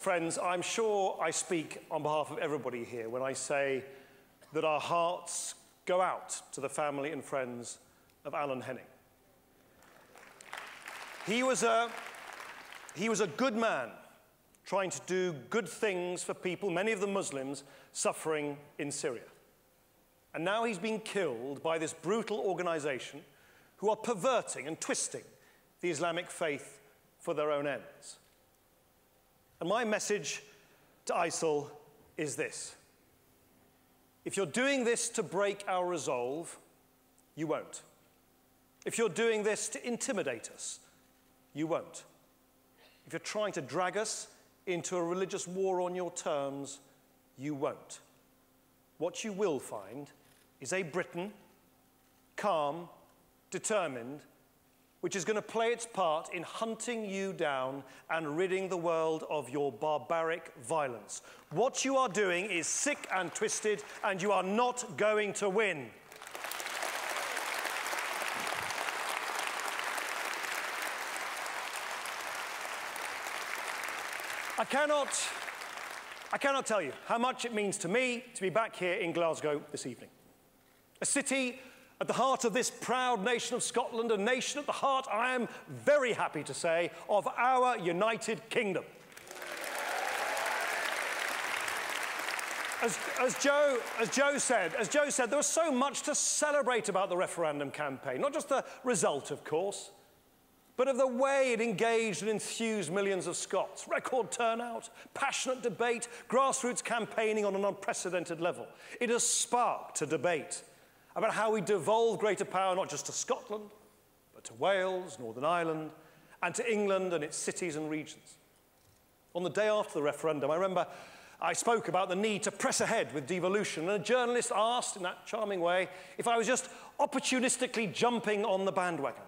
Friends, I'm sure I speak on behalf of everybody here when I say that our hearts go out to the family and friends of Alan Henning. He was a good man trying to do good things for people, many of them Muslims, suffering in Syria. And now he's been killed by this brutal organization who are perverting and twisting the Islamic faith for their own ends. And my message to ISIL is this: if you're doing this to break our resolve, you won't. If you're doing this to intimidate us, you won't. If you're trying to drag us into a religious war on your terms, you won't. What you will find is a Britain, calm, determined, which is going to play its part in hunting you down and ridding the world of your barbaric violence. What you are doing is sick and twisted, and you are not going to win. I cannot tell you how much it means to me to be back here in Glasgow this evening. A city at the heart of this proud nation of Scotland, a nation at the heart, I am very happy to say, of our United Kingdom. As Joe said, there was so much to celebrate about the referendum campaign, not just the result, of course, but of the way it engaged and enthused millions of Scots. Record turnout, passionate debate, grassroots campaigning on an unprecedented level. It has sparked a debate about how we devolve greater power not just to Scotland, but to Wales, Northern Ireland, and to England and its cities and regions. On the day after the referendum, I remember I spoke about the need to press ahead with devolution, and a journalist asked in that charming way if I was just opportunistically jumping on the bandwagon.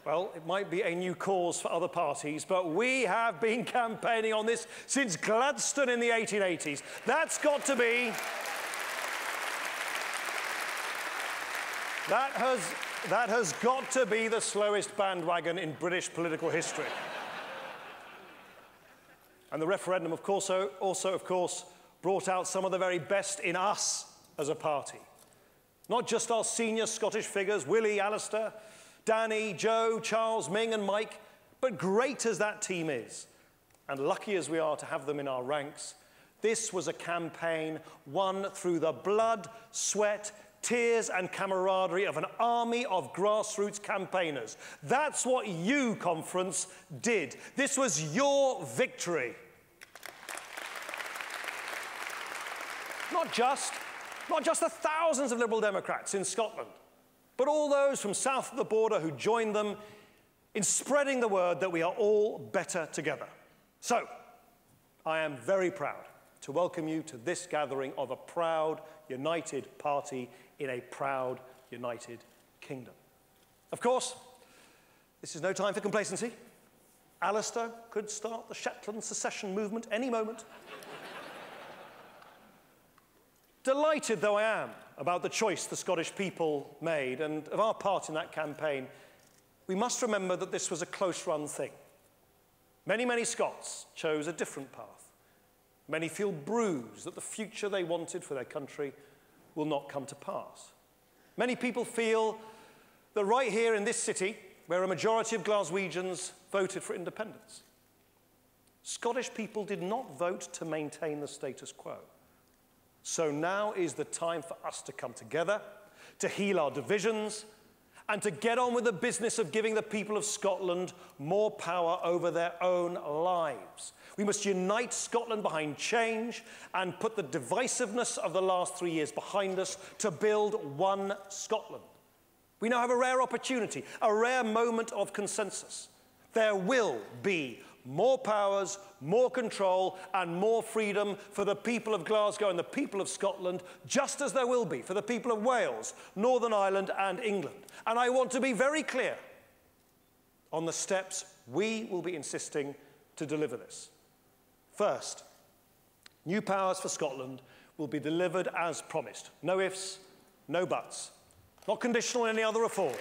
Well, it might be a new cause for other parties, but we have been campaigning on this since Gladstone in the 1880s. That has got to be the slowest bandwagon in British political history. And the referendum, of course, also brought out some of the very best in us as a party. Not just our senior Scottish figures, Willie, Alistair, Danny, Joe, Charles, Ming and Mike, but great as that team is, and lucky as we are to have them in our ranks, this was a campaign won through the blood, sweat, tears and camaraderie of an army of grassroots campaigners. That's what you, conference, did. This was your victory. Not just the thousands of Liberal Democrats in Scotland, but all those from south of the border who joined them in spreading the word that we are all better together. So, I am very proud to welcome you to this gathering of a proud, united party in a proud, united kingdom. Of course, this is no time for complacency. Alistair could start the Shetland secession movement any moment. Delighted though I am about the choice the Scottish people made and of our part in that campaign, we must remember that this was a close-run thing. Many, many Scots chose a different path. Many feel bruised that the future they wanted for their country will not come to pass. Many people feel that right here in this city, where a majority of Glaswegians voted for independence, Scottish people did not vote to maintain the status quo. So now is the time for us to come together, to heal our divisions, and to get on with the business of giving the people of Scotland more power over their own lives. We must unite Scotland behind change and put the divisiveness of the last 3 years behind us to build one Scotland. We now have a rare opportunity, a rare moment of consensus. There will be more powers, more control, and more freedom for the people of Glasgow and the people of Scotland, just as there will be for the people of Wales, Northern Ireland, and England. And I want to be very clear on the steps we will be insisting to deliver this. First, new powers for Scotland will be delivered as promised. No ifs, no buts. Not conditional on any other reforms.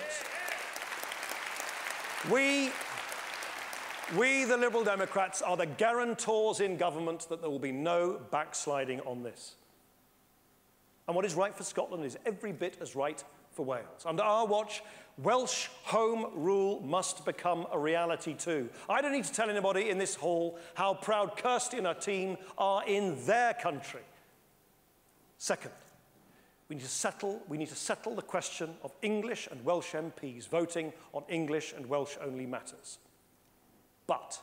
We, the Liberal Democrats, are the guarantors in government that there will be no backsliding on this. And what is right for Scotland is every bit as right for Wales. Under our watch, Welsh home rule must become a reality too. I don't need to tell anybody in this hall how proud Kirsty and her team are in their country. Second, we need to settle the question of English and Welsh MPs voting on English and Welsh-only matters. But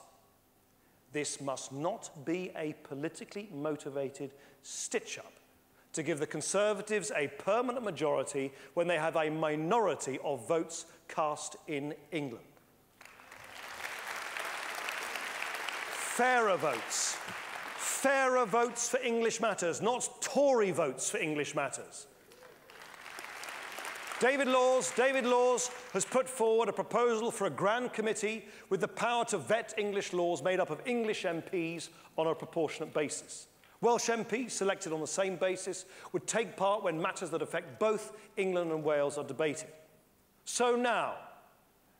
this must not be a politically motivated stitch-up to give the Conservatives a permanent majority when they have a minority of votes cast in England. Fairer votes. Fairer votes for English matters, not Tory votes for English matters. David Laws has put forward a proposal for a grand committee with the power to vet English laws made up of English MPs on a proportionate basis. Welsh MPs, selected on the same basis, would take part when matters that affect both England and Wales are debated. So now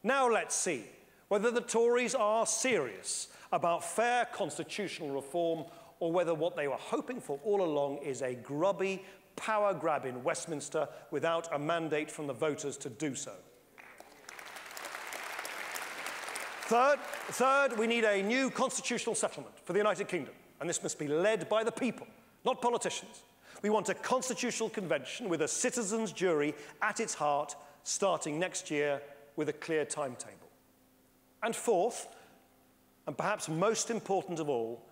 let's see whether the Tories are serious about fair constitutional reform or whether what they were hoping for all along is a grubby power grab in Westminster without a mandate from the voters to do so. Third, we need a new constitutional settlement for the United Kingdom, and this must be led by the people, not politicians. We want a constitutional convention with a citizens' jury at its heart, starting next year with a clear timetable. And fourth, and perhaps most important of all,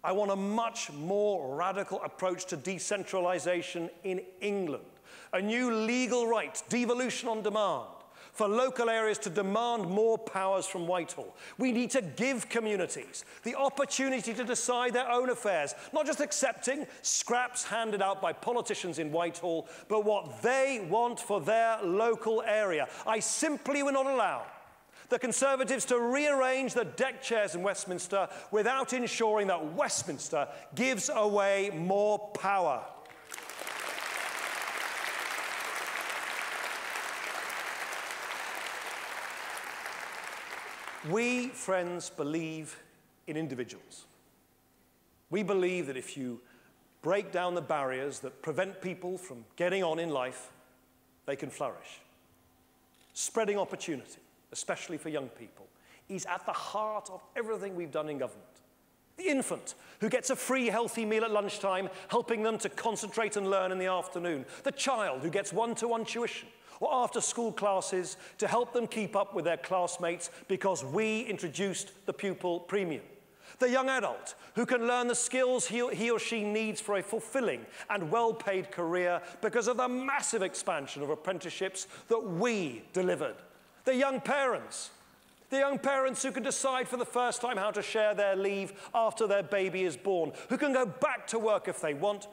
I want a much more radical approach to decentralisation in England. A new legal right, devolution on demand, for local areas to demand more powers from Whitehall. We need to give communities the opportunity to decide their own affairs, not just accepting scraps handed out by politicians in Whitehall, but what they want for their local area. I simply will not allow the Conservatives to rearrange the deck chairs in Westminster without ensuring that Westminster gives away more power. We, friends, believe in individuals. We believe that if you break down the barriers that prevent people from getting on in life, they can flourish. Spreading opportunity, especially for young people, is at the heart of everything we've done in government. The infant who gets a free healthy meal at lunchtime, helping them to concentrate and learn in the afternoon. The child who gets one-to-one tuition or after-school classes to help them keep up with their classmates because we introduced the pupil premium. The young adult who can learn the skills he or she needs for a fulfilling and well-paid career because of the massive expansion of apprenticeships that we delivered. The young parents who can decide for the first time how to share their leave after their baby is born, who can go back to work if they want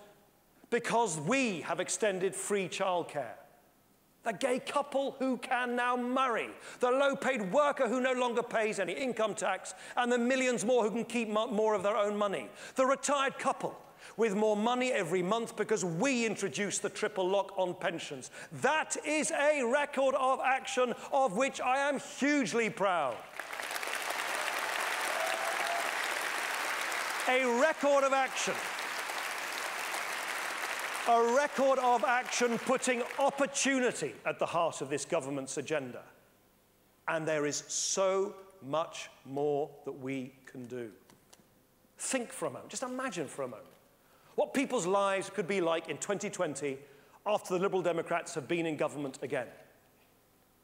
because we have extended free childcare. The gay couple who can now marry, the low-paid worker who no longer pays any income tax, and the millions more who can keep more of their own money. The retired couple with more money every month because we introduced the triple lock on pensions. That is a record of action of which I am hugely proud. A record of action. A record of action putting opportunity at the heart of this government's agenda. And there is so much more that we can do. Think for a moment, just imagine for a moment, what people's lives could be like in 2020 after the Liberal Democrats have been in government again.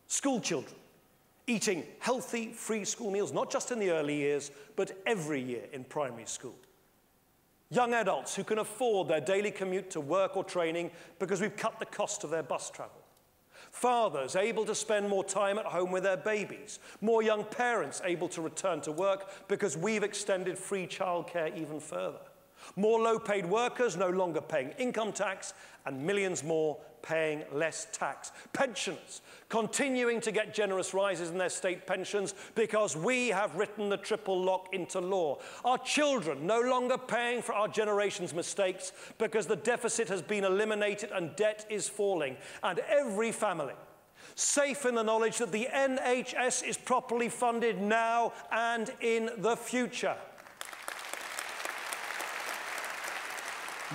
School children eating healthy, free school meals, not just in the early years, but every year in primary school. Young adults who can afford their daily commute to work or training because we've cut the cost of their bus travel. Fathers able to spend more time at home with their babies. More young parents able to return to work because we've extended free childcare even further. More low-paid workers no longer paying income tax, and millions more paying less tax. Pensioners continuing to get generous rises in their state pensions because we have written the triple lock into law. Our children no longer paying for our generation's mistakes because the deficit has been eliminated and debt is falling. And every family safe in the knowledge that the NHS is properly funded now and in the future.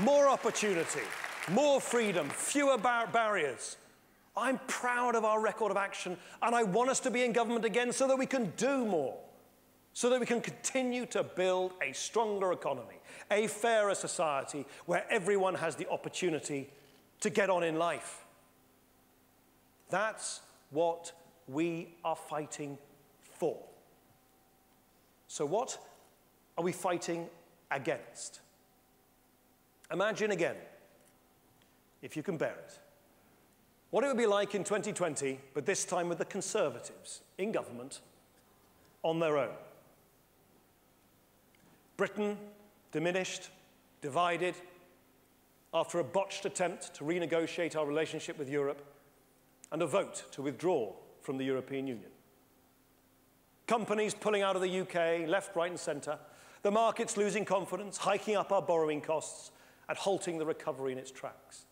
More opportunity, more freedom, fewer barriers. I'm proud of our record of action, and I want us to be in government again so that we can do more, so that we can continue to build a stronger economy, a fairer society where everyone has the opportunity to get on in life. That's what we are fighting for. So what are we fighting against? Imagine again, if you can bear it, what it would be like in 2020, but this time with the Conservatives in government on their own. Britain diminished, divided, after a botched attempt to renegotiate our relationship with Europe and a vote to withdraw from the European Union. Companies pulling out of the UK, left, right and centre, the markets losing confidence, hiking up our borrowing costs and halting the recovery in its tracks.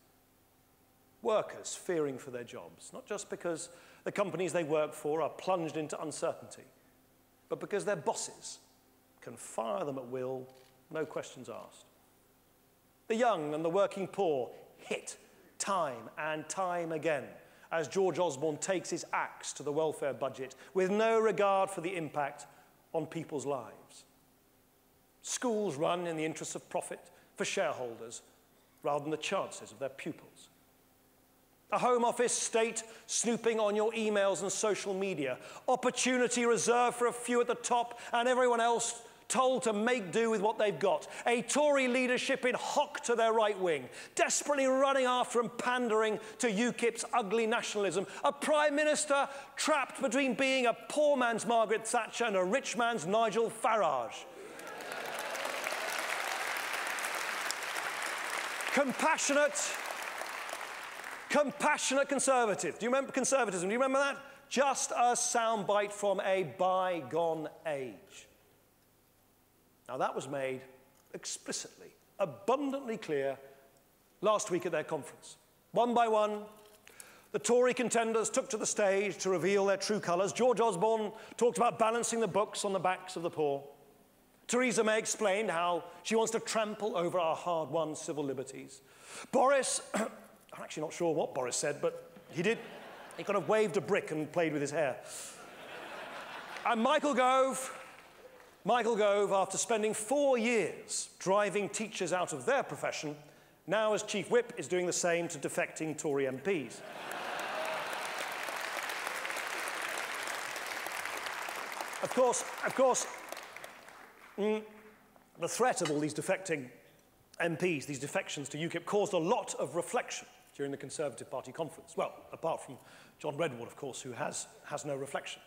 Workers fearing for their jobs, not just because the companies they work for are plunged into uncertainty, but because their bosses can fire them at will, no questions asked. The young and the working poor hit time and time again as George Osborne takes his axe to the welfare budget with no regard for the impact on people's lives. Schools run in the interests of profit for shareholders rather than the chances of their pupils. A Home Office state snooping on your emails and social media. Opportunity reserved for a few at the top and everyone else told to make do with what they've got. A Tory leadership in hock to their right wing, desperately running after and pandering to UKIP's ugly nationalism. A Prime Minister trapped between being a poor man's Margaret Thatcher and a rich man's Nigel Farage. Compassionate Conservative. Do you remember conservatism? Do you remember that? Just a soundbite from a bygone age. Now that was made explicitly, abundantly clear last week at their conference. One by one, the Tory contenders took to the stage to reveal their true colours. George Osborne talked about balancing the books on the backs of the poor. Theresa May explained how she wants to trample over our hard-won civil liberties. Boris, I'm actually not sure what Boris said, but he did. He kind of waved a brick and played with his hair. And Michael Gove, after spending 4 years driving teachers out of their profession, now as Chief Whip is doing the same to defecting Tory MPs. Of course, the threat of all these defecting MPs, these defections to UKIP, caused a lot of reflection during the Conservative Party conference. Well, apart from John Redwood, of course, who has no reflection.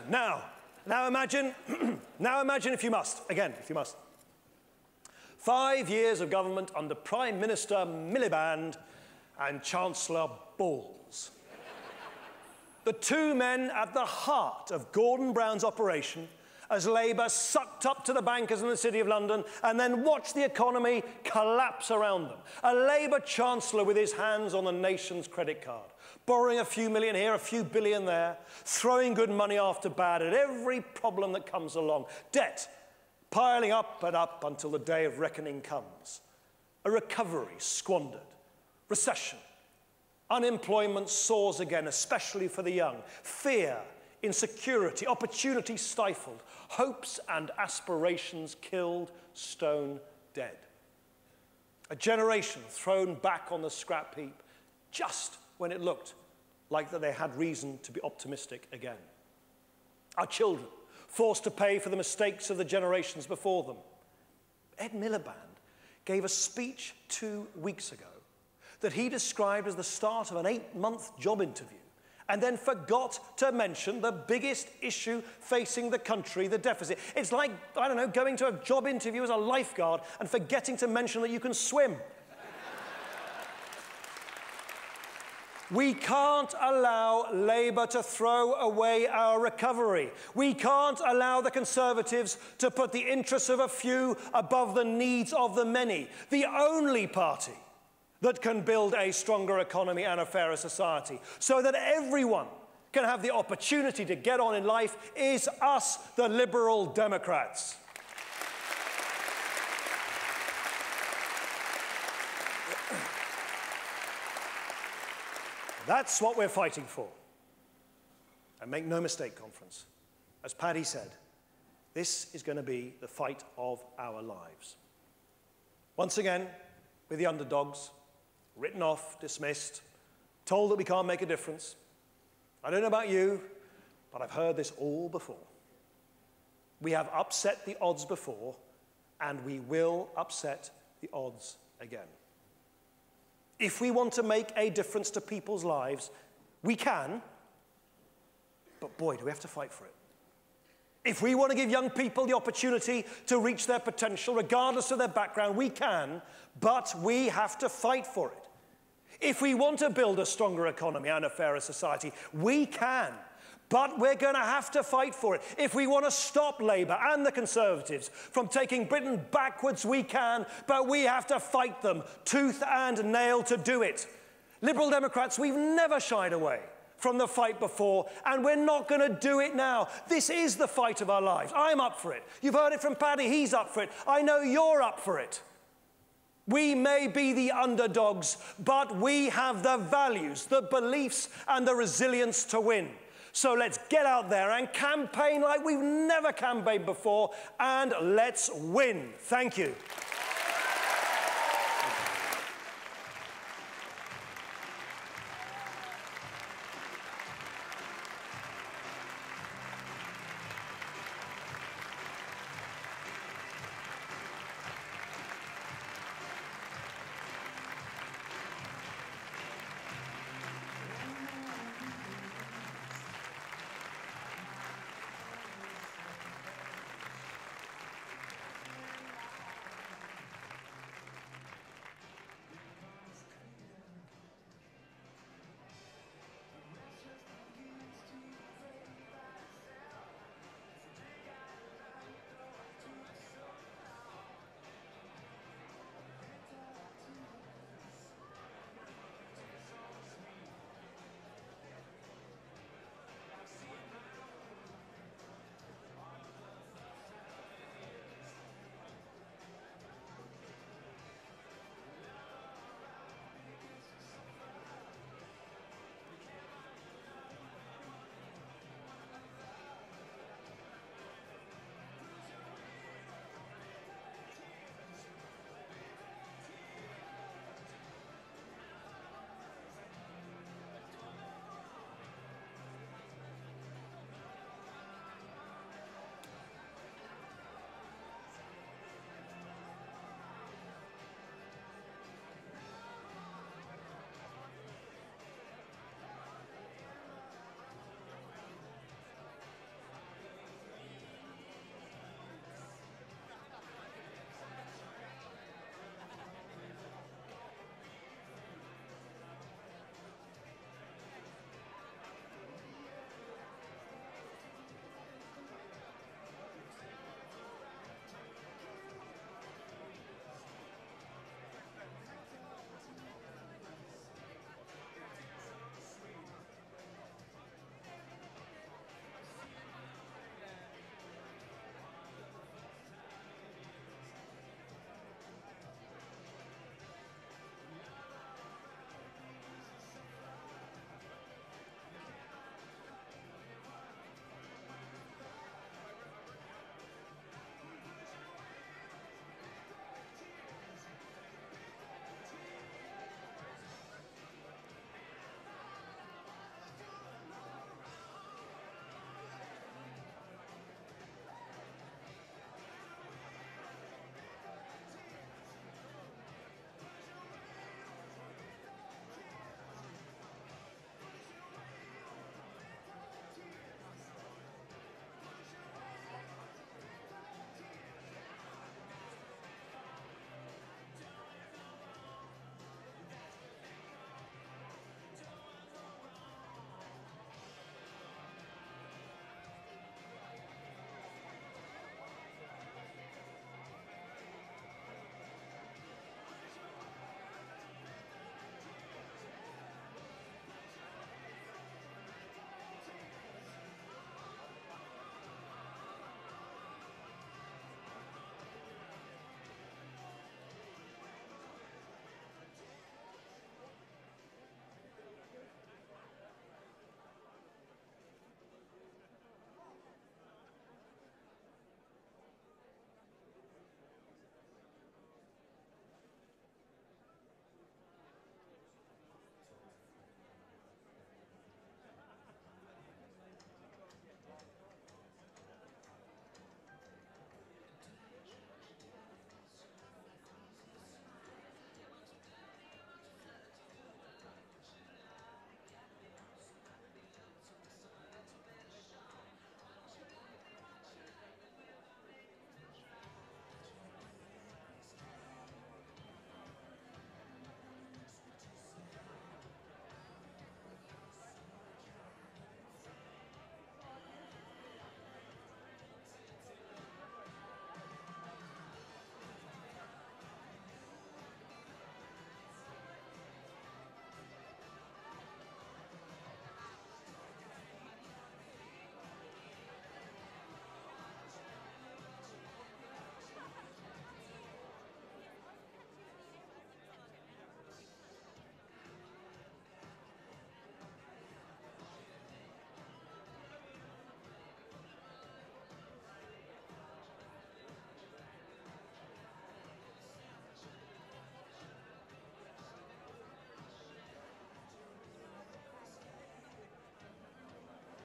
Now imagine if you must, again, if you must. 5 years of government under Prime Minister Miliband and Chancellor Balls. The two men at the heart of Gordon Brown's operation as Labour sucked up to the bankers in the City of London and then watched the economy collapse around them. A Labour Chancellor with his hands on the nation's credit card, borrowing a few million here, a few billion there, throwing good money after bad at every problem that comes along. Debt piling up and up until the day of reckoning comes. A recovery squandered. Recession. Unemployment soars again, especially for the young. Fear, insecurity, opportunity stifled. Hopes and aspirations killed, stone dead. A generation thrown back on the scrap heap just when it looked like that they had reason to be optimistic again. Our children forced to pay for the mistakes of the generations before them. Ed Miliband gave a speech 2 weeks ago that he described as the start of an 8-month job interview, and then forgot to mention the biggest issue facing the country, the deficit. It's like, I don't know, going to a job interview as a lifeguard and forgetting to mention that you can swim. We can't allow Labour to throw away our recovery. We can't allow the Conservatives to put the interests of a few above the needs of the many. The only party that can build a stronger economy and a fairer society so that everyone can have the opportunity to get on in life is us, the Liberal Democrats. That's what we're fighting for. And make no mistake, conference, as Paddy said, this is going to be the fight of our lives. Once again, we're the underdogs, written off, dismissed, told that we can't make a difference. I don't know about you, but I've heard this all before. We have upset the odds before, and we will upset the odds again. If we want to make a difference to people's lives, we can, but boy, do we have to fight for it. If we want to give young people the opportunity to reach their potential, regardless of their background, we can, but we have to fight for it. If we want to build a stronger economy and a fairer society, we can, but we're going to have to fight for it. If we want to stop Labour and the Conservatives from taking Britain backwards, we can, but we have to fight them tooth and nail to do it. Liberal Democrats, we've never shied away from the fight before, and we're not going to do it now. This is the fight of our lives. I'm up for it. You've heard it from Paddy. He's up for it. I know you're up for it. We may be the underdogs, but we have the values, the beliefs, and the resilience to win. So let's get out there and campaign like we've never campaigned before, and let's win. Thank you.